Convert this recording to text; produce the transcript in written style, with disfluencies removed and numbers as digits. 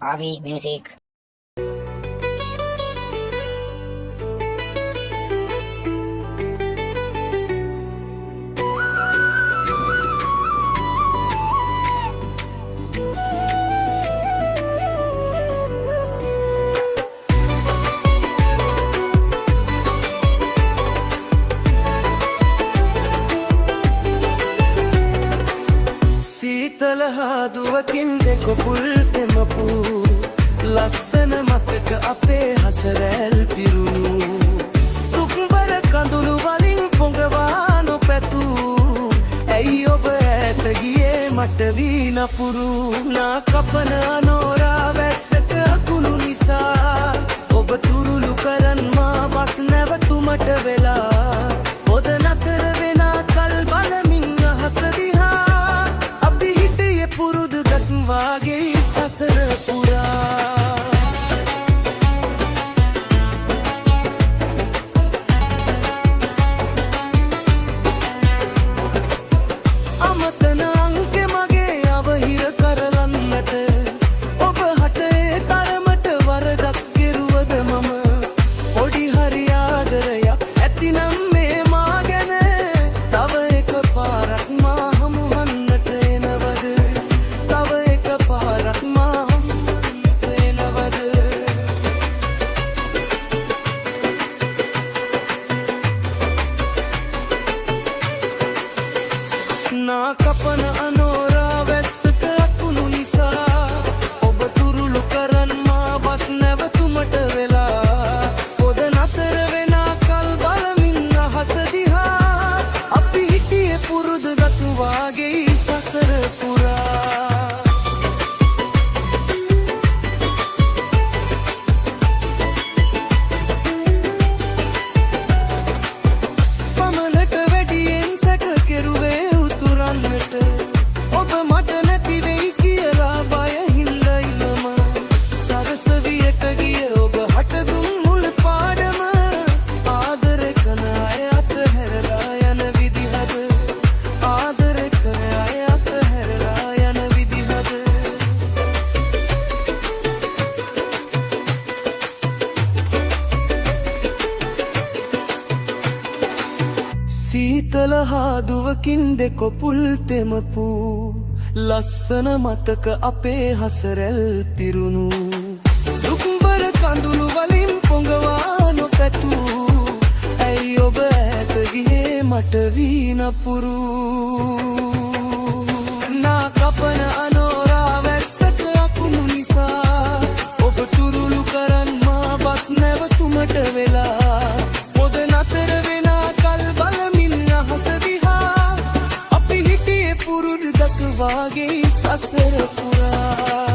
Avi Music. සීතල හාදුවකින් දෙකොපුල් තෙමපු ලස්සන මතක අපේ හසරැල් පිරුණු දුක්බර කඳුළු වලින් පොඟවා නොපැතු ඇයි ඔබ ඈත ගියේ මට වී නපුරු නා කපන අනෝරා වැස්සක අකුණු නිසා ඔබ තුරුළු කරන් මා බස් නැවතුමට වෙලා පොද නතර වෙන කල් බලමින් අහස දිහා පුරුදු ගත්වාගේ සසර පුරා අමතන අංකෙ මගේ අවහිර කරලන්නට ඔබ හටේ තරමට වරදක් කෙරුවද මම පොඩි හරි ආදරයක් ඇතිනම් මේ මා ගැන තව එක පාරක් මා හමුවන්නට එනවද නා කපන අනෝරා වැස්සක අකුණු නිසා ඔබ තුරුළු කරන් මා බස් නැවතුමට වෙලා පොද නතර වෙන කල් බලමින් අහස දිහා අපි හිටියේ පුරුදු ගතු වාගේ සසර පුරා පමණට වැඩියෙන් සැක කෙරුවේ ඔබ මට නැති වෙයි කියලා බය හින්දයි මම සරසවියට ගිය ඔබ හටදුම් මුල් පාඩම ආදර කරන අය අතහැරලා යන විදිහද ආදර කරන අය අතහැරලා යන විදිහද සීතල හාදුවකින් දෙකොපුල් තෙමපු ලස්සන මතක අපේ හසරැල් පිරුණු දුක්බර කඳුළු වලින් පොඟවා නොපැතු ඇයි ඔබ ඈත ගියේ මට වී නපුරු නා කපන අනෝරා වැස්සක අකුණු නිසා ඔබ තුරුළු කරන් මා බස් නැවතුමට වෙලා පොද නතර වෙන කල් බලමින් අහස දිහා අපි හිටියේ පුරුදු දක්වාගේ සසර පුරා